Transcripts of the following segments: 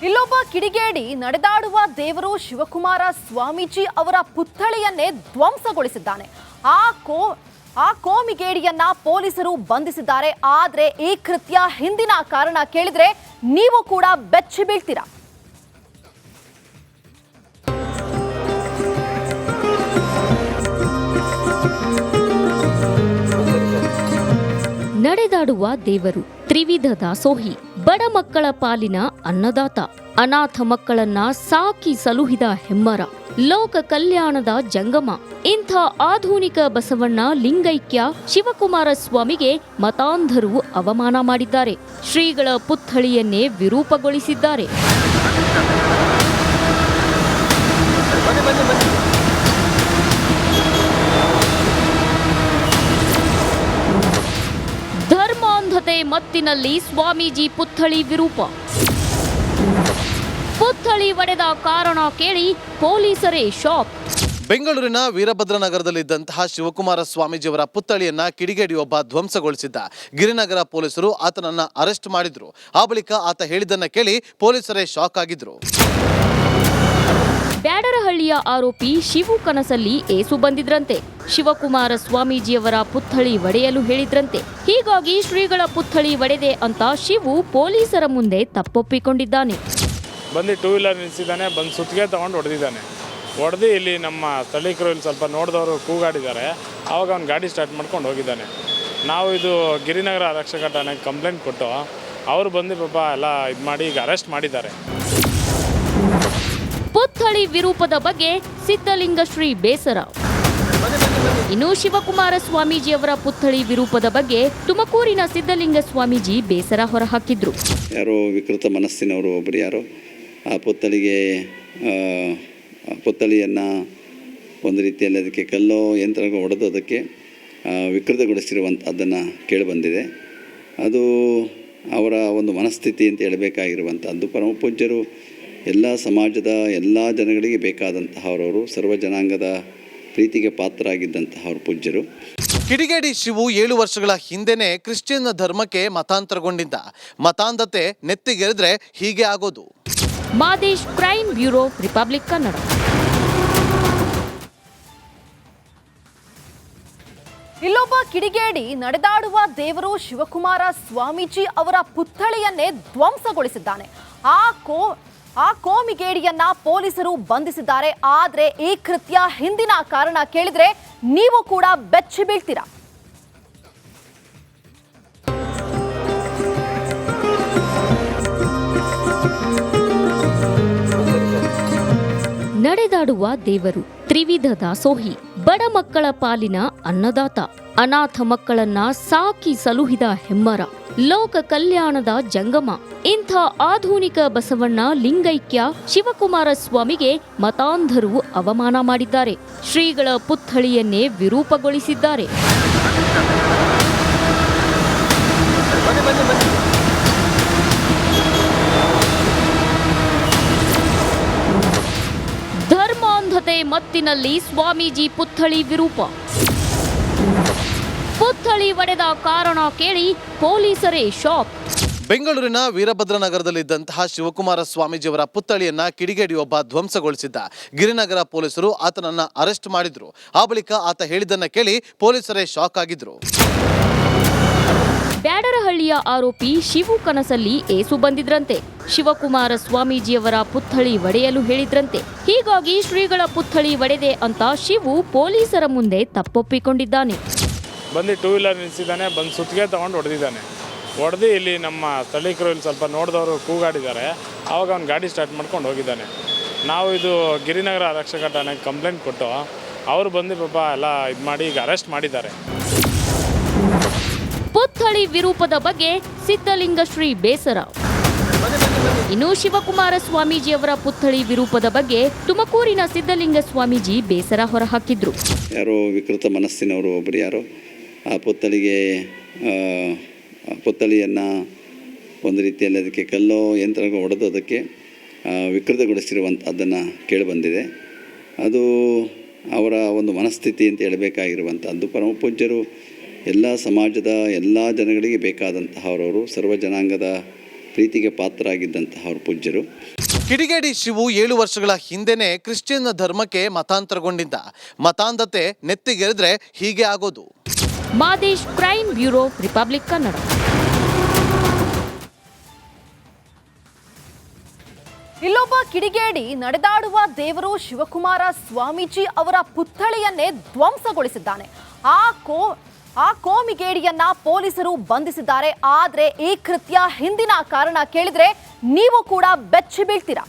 ಇಲ್ಲೊಬ್ಬ ಕಿಡಿಗೇಡಿ ನಡೆದಾಡುವ ದೇವರು ಶಿವಕುಮಾರ ಸ್ವಾಮೀಜಿ ಅವರ ಪುತ್ಥಳಿಯನ್ನೇ ಧ್ವಂಸಗೊಳಿಸಿದ್ದಾನೆ. ಆ ಕೋಮಿಗೇಡಿಯನ್ನ ಪೊಲೀಸರು ಬಂಧಿಸಿದ್ದಾರೆ. ಆದ್ರೆ ಈ ಕೃತ್ಯ ಹಿಂದಿನ ಕಾರಣ ಕೇಳಿದ್ರೆ ನೀವು ಕೂಡ ಬೆಚ್ಚಿ ಬೀಳ್ತೀರಾ. ನಡೆದಾಡುವ ದೇವರು, ತ್ರಿವಿಧ ದಾಸೋಹಿ, ಬಡ ಮಕ್ಕಳ ಪಾಲಿನ ಅನ್ನದಾತ, ಅನಾಥ ಮಕ್ಕಳನ್ನ ಸಾಕಿ ಸಲುಹಿದ ಹೆಮ್ಮರ, ಲೋಕ ಕಲ್ಯಾಣದ ಜಂಗಮ, ಇಂಥ ಆಧುನಿಕ ಬಸವಣ್ಣ ಲಿಂಗೈಕ್ಯ ಶಿವಕುಮಾರ ಸ್ವಾಮಿಗೆ ಮತಾಂಧರು ಅವಮಾನ ಮಾಡಿದ್ದಾರೆ. ಶ್ರೀಗಳ ಪುತ್ಥಳಿಯನ್ನೇ ವಿರೂಪಗೊಳಿಸಿದ್ದಾರೆ. ಧರ್ಮಾಂಧತೆ ಮತ್ತಿನಲ್ಲಿ ಸ್ವಾಮೀಜಿ ಪುತ್ಥಳಿ ವಿರೂಪ. ಪುತ್ಥಳಿ ಒಡೆದ ಕಾರಣ ಕೇಳಿ ಪೊಲೀಸರೇ ಶಾಕ್. ಬೆಂಗಳೂರಿನ ವೀರಭದ್ರನಗರದಲ್ಲಿದ್ದಂತಹ ಶಿವಕುಮಾರ ಸ್ವಾಮೀಜಿಯವರ ಪುತ್ಥಳಿಯನ್ನ ಕಿಡಿಗೇಡಿಯೊಬ್ಬ ಧ್ವಂಸಗೊಳಿಸಿದ್ದ. ಗಿರಿನಗರ ಪೊಲೀಸರು ಆತನನ್ನ ಅರೆಸ್ಟ್ ಮಾಡಿದ್ರು. ಆ ಬಳಿಕ ಆತ ಹೇಳಿದ್ದನ್ನ ಕೇಳಿ ಪೊಲೀಸರೇ ಶಾಕ್ ಆಗಿದ್ರು. ಬ್ಯಾಡರಹಳ್ಳಿಯ ಆರೋಪಿ ಶಿವು ಕನಸಲ್ಲಿ ಏಸು ಬಂದಿದ್ರಂತೆ. ಶಿವಕುಮಾರ ಸ್ವಾಮೀಜಿಯವರ ಪುತ್ಥಳಿ ಒಡೆಯಲು ಹೇಳಿದ್ರಂತೆ. ಹೀಗಾಗಿ ಶ್ರೀಗಳ ಪುತ್ಥಳಿ ಒಡೆದೆ ಅಂತ ಶಿವು ಪೊಲೀಸರ ಮುಂದೆ ತಪ್ಪೊಪ್ಪಿಕೊಂಡಿದ್ದಾನೆ. ಬಂದು ಟೂ ವೀಲರ್ ನಿಲ್ಲಿಸಿದ್ದಾನೆ, ಬಂದು ಸುತ್ತಿಗೆ ತಗೊಂಡು ಹೊಡೆದಿದ್ದಾನೆ. ಹೊಡೆದು ಇಲ್ಲಿ ನಮ್ಮ ಸ್ಥಳೀಕರು ಇಲ್ಲಿ ಸ್ವಲ್ಪ ನೋಡಿದವರು ಕೂಗಾಡಿದ್ದಾರೆ. ಆವಾಗ ಅವ್ನು ಗಾಡಿ ಸ್ಟಾರ್ಟ್ ಮಾಡ್ಕೊಂಡು ಹೋಗಿದ್ದಾನೆ. ನಾವು ಇದು ಗಿರಿನಗರ ಆರಕ್ಷಕ ಠಾಣೆಗೆ ಕಂಪ್ಲೇಂಟ್ ಕೊಟ್ಟು ಅವರು ಬಂದು ಪಾಪ ಎಲ್ಲ ಇದು ಮಾಡಿ ಈಗ ಅರೆಸ್ಟ್ ಮಾಡಿದ್ದಾರೆ. ಪುತ್ಥಳಿ ವಿರೂಪದ ಬಗ್ಗೆ ಸಿದ್ಧಲಿಂಗ ಶ್ರೀ ಬೇಸರ. ಇನ್ನು ಶಿವಕುಮಾರ ಸ್ವಾಮೀಜಿಯವರ ಪುತ್ಥಳಿ ವಿರೂಪದ ಬಗ್ಗೆ ತುಮಕೂರಿನ ಸಿದ್ಧಲಿಂಗ ಸ್ವಾಮೀಜಿ ಬೇಸರ ಹೊರಹಾಕಿದ್ರು. ಯಾರೋ ವಿಕೃತ ಮನಸ್ಸಿನವರು ಒಬ್ಬರು ಯಾರೋ ಆ ಪುತ್ಥಳಿಯನ್ನು ಒಂದು ರೀತಿಯಲ್ಲಿ ಅದಕ್ಕೆ ಕಲ್ಲೋ ಯಂತ್ರಗಳು ಹೊಡೆದು ಅದಕ್ಕೆ ವಿಕೃತಗೊಳಿಸಿರುವಂಥದ್ದನ್ನು ಕೇಳಿಬಂದಿದೆ. ಅದು ಅವರ ಒಂದು ಮನಸ್ಥಿತಿ ಅಂತ ಹೇಳಬೇಕಾಗಿರುವಂಥದ್ದು. ಪರಮಪೂಜ್ಯರು ಎಲ್ಲ ಸಮಾಜದ ಎಲ್ಲ ಜನಗಳಿಗೆ ಬೇಕಾದಂತಹವರವರು, ಸರ್ವ ಜನಾಂಗದ ಪ್ರೀತಿಗೆ ಪಾತ್ರರಾಗಿದ್ದಂತಹ ಪೂಜ್ಯರು. ಕಿಡಿಗೇಡಿ ಶಿವು 7 ವರ್ಷಗಳ ಹಿಂದೆನೇ ಕ್ರಿಶ್ಚಿಯನ್ ಧರ್ಮಕ್ಕೆ ಮತಾಂತರಗೊಂಡಿದ್ದ. ಮತಾಂಧತೆ ನೆತ್ತಿಗೆರೆದ್ರೆ ಹೀಗೆ ಆಗೋದು. Madesh, crime bureau, republic Kannada. ಇಲ್ಲೊಬ್ಬ ಕಿಡಿಗೇಡಿ ನಡೆದಾಡುವ ದೇವರು ಶಿವಕುಮಾರ ಸ್ವಾಮೀಜಿ ಅವರ ಪುತ್ಥಳಿಯನ್ನೇ ಧ್ವಂಸಗೊಳಿಸಿದ್ದಾನೆ. ಆ ಕೋಮಿಗೇಡಿಯನ್ನ ಪೊಲೀಸರು ಬಂಧಿಸಿದ್ದಾರೆ. ಆದ್ರೆ ಈ ಕೃತ್ಯ ಹಿಂದಿನ ಕಾರಣ ಕೇಳಿದ್ರೆ ನೀವು ಕೂಡ ಬೆಚ್ಚಿ ಬೀಳ್ತೀರಾ. ನಡೆದಾಡುವ ದೇವರು, ತ್ರಿವಿಧ ದಾಸೋಹಿ, ಬಡ ಮಕ್ಕಳ ಪಾಲಿನ ಅನ್ನದಾತ, ಅನಾಥ ಮಕ್ಕಳನ್ನ ಸಾಕಿ ಸಲುಹಿದ ಹೆಮ್ಮರ, ಲೋಕ ಕಲ್ಯಾಣದ ಜಂಗಮ, ಇಂಥ ಆಧುನಿಕ ಬಸವಣ್ಣ ಲಿಂಗೈಕ್ಯ ಶಿವಕುಮಾರ ಸ್ವಾಮಿಗೆ ಮತಾಂಧರು ಅವಮಾನ ಮಾಡಿದ್ದಾರೆ. ಶ್ರೀಗಳ ಪುತ್ಥಳಿಯನ್ನೇ ವಿರೂಪಗೊಳಿಸಿದ್ದಾರೆ. ಧರ್ಮಾಂಧತೆ ಮತ್ತಿನಲ್ಲಿ ಸ್ವಾಮೀಜಿ ಪುತ್ಥಳಿ ವಿರೂಪ. ಪುತ್ಥಳಿ ಒಡೆದ ಕಾರಣ ಕೇಳಿ ಪೊಲೀಸರೇ ಶಾಕ್. ಬೆಂಗಳೂರಿನ ವೀರಭದ್ರನಗರದಲ್ಲಿದ್ದಂತಹ ಶಿವಕುಮಾರ ಸ್ವಾಮೀಜಿಯವರ ಪುತ್ಥಳಿಯನ್ನ ಕಿಡಿಗೇಡಿಯೊಬ್ಬ ಧ್ವಂಸಗೊಳಿಸಿದ್ದ. ಗಿರಿನಗರ ಪೊಲೀಸರು ಆತನನ್ನ ಅರೆಸ್ಟ್ ಮಾಡಿದ್ರು. ಆ ಬಳಿಕ ಆತ ಹೇಳಿದ್ದನ್ನ ಕೇಳಿ ಪೊಲೀಸರೇ ಶಾಕ್ ಆಗಿದ್ರು. ಬ್ಯಾಡರಹಳ್ಳಿಯ ಆರೋಪಿ ಶಿವು ಕನಸಲ್ಲಿ ಏಸು ಬಂದಿದ್ರಂತೆ. ಶಿವಕುಮಾರ ಸ್ವಾಮೀಜಿಯವರ ಪುತ್ಥಳಿ ಒಡೆಯಲು ಹೇಳಿದ್ರಂತೆ. ಹೀಗಾಗಿ ಶ್ರೀಗಳ ಪುತ್ಥಳಿ ಒಡೆದೆ ಅಂತ ಶಿವು ಪೊಲೀಸರ ಮುಂದೆ ತಪ್ಪೊಪ್ಪಿಕೊಂಡಿದ್ದಾನೆ. ಬಂದು ಟೂ ವೀಲರ್ ನಿಲ್ಲಿಸಿದ್ದಾನೆ, ಬಂದು ಸುತ್ತಿಗೆ ತಗೊಂಡು ಹೊಡೆದಿದ್ದಾನೆ. ಹೊಡೆದು ಇಲ್ಲಿ ನಮ್ಮ ಸ್ಥಳೀಕರು ಇಲ್ಲಿ ಸ್ವಲ್ಪ ನೋಡಿದವರು ಕೂಗಾಡಿದ್ದಾರೆ. ಆವಾಗ ಅವ್ನು ಗಾಡಿ ಸ್ಟಾರ್ಟ್ ಮಾಡ್ಕೊಂಡು ಹೋಗಿದ್ದಾನೆ. ನಾವು ಇದು ಗಿರಿನಗರ ಆರಕ್ಷಕ ಠಾಣೆಗೆ ಕಂಪ್ಲೇಂಟ್ ಕೊಟ್ಟು ಅವರು ಬಂದು ಪಾಪ ಎಲ್ಲ ಇದು ಮಾಡಿ ಈಗ ಅರೆಸ್ಟ್ ಮಾಡಿದ್ದಾರೆ. ಪುತ್ಥಳಿ ವಿರೂಪದ ಬಗ್ಗೆ ಸಿದ್ಧಲಿಂಗ ಶ್ರೀ ಬೇಸರ. ಇನ್ನು ಶಿವಕುಮಾರ ಸ್ವಾಮೀಜಿಯವರ ಪುತ್ಥಳಿ ವಿರೂಪದ ಬಗ್ಗೆ ತುಮಕೂರಿನ ಸಿದ್ಧಲಿಂಗ ಸ್ವಾಮೀಜಿ ಬೇಸರ ಹೊರಹಾಕಿದ್ರು. ಯಾರೋ ವಿಕೃತ ಮನಸ್ಸಿನವರು ಒಬ್ಬರು ಯಾರೋ ಆ ಪುತ್ಥಳಿಯನ್ನು ಒಂದು ರೀತಿಯಲ್ಲಿ ಅದಕ್ಕೆ ಕಲ್ಲೋ ಯಂತ್ರಗಳು ಹೊಡೆದು ಅದಕ್ಕೆ ವಿಕೃತಗೊಳಿಸಿರುವಂಥದ್ದನ್ನು ಕೇಳಿಬಂದಿದೆ. ಅದು ಅವರ ಒಂದು ಮನಸ್ಥಿತಿ ಅಂತ ಹೇಳಬೇಕಾಗಿರುವಂಥದ್ದು. ಪರಮಪೂಜ್ಯರು ಎಲ್ಲ ಸಮಾಜದ ಎಲ್ಲ ಜನಗಳಿಗೆ ಬೇಕಾದಂತಹವರವರು, ಸರ್ವ ಜನಾಂಗದ ಪ್ರೀತಿಗೆ ಪಾತ್ರರಾಗಿದ್ದಂತಹ ಅವ್ರ ಪೂಜ್ಯರು. ಕಿಡಿಗೇಡಿ ಶಿವು 7 ವರ್ಷಗಳ ಹಿಂದೆನೆ ಕ್ರಿಶ್ಚಿಯನ್ ಧರ್ಮಕ್ಕೆ ಮತಾಂತರಗೊಂಡಿದ್ದ. ಮತಾಂಧತೆ ನೆತ್ತಿಗೆರೆದ್ರೆ ಹೀಗೆ ಆಗೋದು. Madesh, crime bureau, republic Kannada. ಇಲ್ಲೊಬ್ಬ ಕಿಡಿಗೇಡಿ ನಡೆದಾಡುವ ದೇವರು ಶಿವಕುಮಾರ ಸ್ವಾಮೀಜಿ ಅವರ ಪುತ್ಥಳಿಯನ್ನೇ ಧ್ವಂಸಗೊಳಿಸಿದ್ದಾನೆ. ಆ ಕೋಮಿಗೇಡಿಯನ್ನ ಪೊಲೀಸರು ಬಂಧಿಸಿದ್ದಾರೆ. ಆದ್ರೆ ಈ ಕೃತ್ಯ ಹಿಂದಿನ ಕಾರಣ ಕೇಳಿದ್ರೆ ನೀವು ಕೂಡ ಬೆಚ್ಚಿ ಬೀಳ್ತೀರಾ.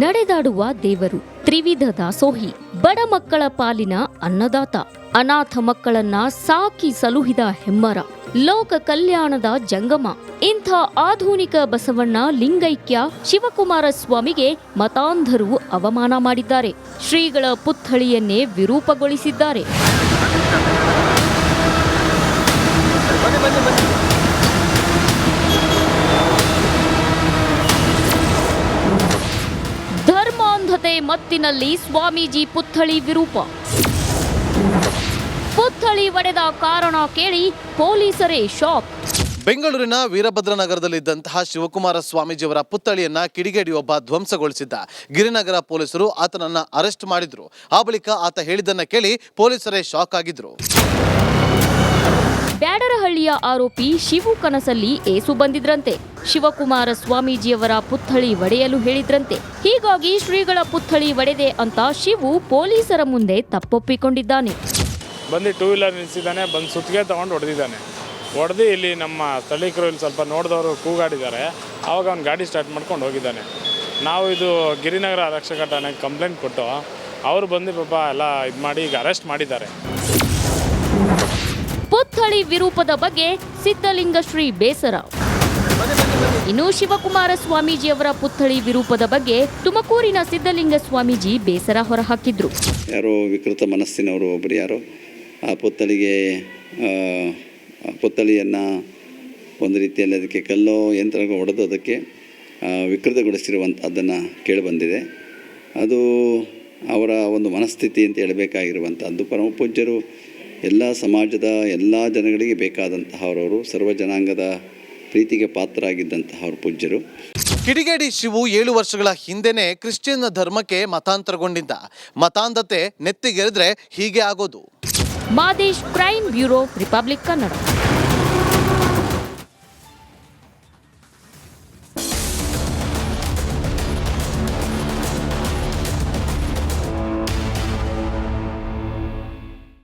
ನಡೆದಾಡುವ ದೇವರು, ತ್ರಿವಿಧ ದಾಸೋಹಿ, ಬಡ ಮಕ್ಕಳ ಪಾಲಿನ ಅನ್ನದಾತ, ಅನಾಥ ಮಕ್ಕಳನ್ನ ಸಾಕಿ ಸಲುಹಿದ ಹೆಮ್ಮರ, ಲೋಕ ಕಲ್ಯಾಣದ ಜಂಗಮ. ಇಂಥ ಆಧುನಿಕ ಬಸವಣ್ಣ ಲಿಂಗೈಕ್ಯ ಶಿವಕುಮಾರ ಸ್ವಾಮಿಗೆ ಮತಾಂಧರು ಅವಮಾನ ಮಾಡಿದ್ದಾರೆ. ಶ್ರೀಗಳ ಪುತ್ಥಳಿಯನ್ನೇ ವಿರೂಪಗೊಳಿಸಿದ್ದಾರೆ. ಧರ್ಮಾಂಧತೆ ಮತ್ತಿನಲ್ಲಿ ಸ್ವಾಮೀಜಿ ಪುತ್ಥಳಿ ವಿರೂಪ. ಪುತ್ಥಳಿ ಒಡೆದ ಕಾರಣ ಕೇಳಿ ಪೊಲೀಸರೇ ಶಾಕ್. ಬೆಂಗಳೂರಿನ ವೀರಭದ್ರನಗರದಲ್ಲಿದ್ದಂತಹ ಶಿವಕುಮಾರ ಸ್ವಾಮೀಜಿಯವರ ಪುತ್ಥಳಿಯನ್ನ ಕಿಡಿಗೇಡಿಯೊಬ್ಬ ಧ್ವಂಸಗೊಳಿಸಿದ್ದ. ಗಿರಿನಗರ ಪೊಲೀಸರು ಆತನನ್ನ ಅರೆಸ್ಟ್ ಮಾಡಿದ್ರು. ಆ ಬಳಿಕ ಆತ ಹೇಳಿದ್ದನ್ನ ಕೇಳಿ ಪೊಲೀಸರೇ ಶಾಕ್ ಆಗಿದ್ರು. ಬ್ಯಾಡರಹಳ್ಳಿಯ ಆರೋಪಿ ಶಿವು ಕನಸಲ್ಲಿ ಏಸು ಬಂದಿದ್ರಂತೆ. ಶಿವಕುಮಾರ ಸ್ವಾಮೀಜಿಯವರ ಪುತ್ಥಳಿ ಒಡೆಯಲು ಹೇಳಿದ್ರಂತೆ. ಹೀಗಾಗಿ ಶ್ರೀಗಳ ಪುತ್ಥಳಿ ಒಡೆದೆ ಅಂತ ಶಿವು ಪೊಲೀಸರ ಮುಂದೆ ತಪ್ಪೊಪ್ಪಿಕೊಂಡಿದ್ದಾನೆ. ಬಂದು 2 ವೀಲರ್ ನಿಲ್ಲಿಸಿದ್ದಾನೆ, ಬಂದು ಸುತ್ತಿಗೆ ತೊಗೊಂಡು ಹೊಡೆದಿದ್ದಾನೆ. ಹೊಡೆದು ಇಲ್ಲಿ ನಮ್ಮ ಸ್ಥಳೀಕರು ಇಲ್ಲಿ ಸ್ವಲ್ಪ ನೋಡಿದವರು ಕೂಗಾಡಿದ್ದಾರೆ. ಆವಾಗ ಅವ್ನು ಗಾಡಿ ಸ್ಟಾರ್ಟ್ ಮಾಡ್ಕೊಂಡು ಹೋಗಿದ್ದಾನೆ. ನಾವು ಇದು ಗಿರಿನಗರ ಆರಕ್ಷಕ ಠಾಣೆಗೆ ಕಂಪ್ಲೇಂಟ್ ಕೊಟ್ಟು ಅವರು ಬಂದು ಪಾಪ ಎಲ್ಲ ಇದು ಮಾಡಿ ಈಗ ಅರೆಸ್ಟ್ ಮಾಡಿದ್ದಾರೆ. ಪುತ್ಥಳಿ ವಿರೂಪದ ಬಗ್ಗೆ ಸಿದ್ಧಲಿಂಗ ಶ್ರೀ ಬೇಸರ. ಇನ್ನು ಶಿವಕುಮಾರ ಸ್ವಾಮೀಜಿಯವರ ಪುತ್ಥಳಿ ವಿರೂಪದ ಬಗ್ಗೆ ತುಮಕೂರಿನ ಸಿದ್ಧಲಿಂಗ ಸ್ವಾಮೀಜಿ ಬೇಸರ ಹೊರಹಾಕಿದ್ರು. ಯಾರೋ ವಿಕೃತ ಮನಸ್ಸಿನವರು ಒಬ್ಬರು ಯಾರೋ ಆ ಪುತ್ಥಳಿಯನ್ನು ಒಂದು ರೀತಿಯಲ್ಲಿ ಅದಕ್ಕೆ ಕಲ್ಲೋ ಯಂತ್ರಗಳು ಹೊಡೆದು ಅದಕ್ಕೆ ವಿಕೃತಗೊಳಿಸಿರುವಂಥದ್ದನ್ನು ಕೇಳಿಬಂದಿದೆ. ಅದು ಅವರ ಒಂದು ಮನಸ್ಥಿತಿ ಅಂತ ಹೇಳಬೇಕಾಗಿರುವಂಥದ್ದು. ಪರಮ ಪೂಜ್ಯರು ಎಲ್ಲ ಸಮಾಜದ ಎಲ್ಲ ಜನಗಳಿಗೆ ಬೇಕಾದಂತಹವರವರು, ಸರ್ವ ಜನಾಂಗದ ಪ್ರೀತಿಗೆ ಪಾತ್ರರಾಗಿದ್ದಂತಹ ಅವ್ರ ಪೂಜ್ಯರು. ಕಿಡಿಗೇಡಿ ಶಿವು 7 ವರ್ಷಗಳ ಹಿಂದೆನೆ ಕ್ರಿಶ್ಚಿಯನ್ ಧರ್ಮಕ್ಕೆ ಮತಾಂತರಗೊಂಡಿದ್ದ. ಮತಾಂಧತೆ ನೆತ್ತಿಗೆರೆದ್ರೆ ಹೀಗೆ ಆಗೋದು. Madesh, crime bureau, republic Kannada.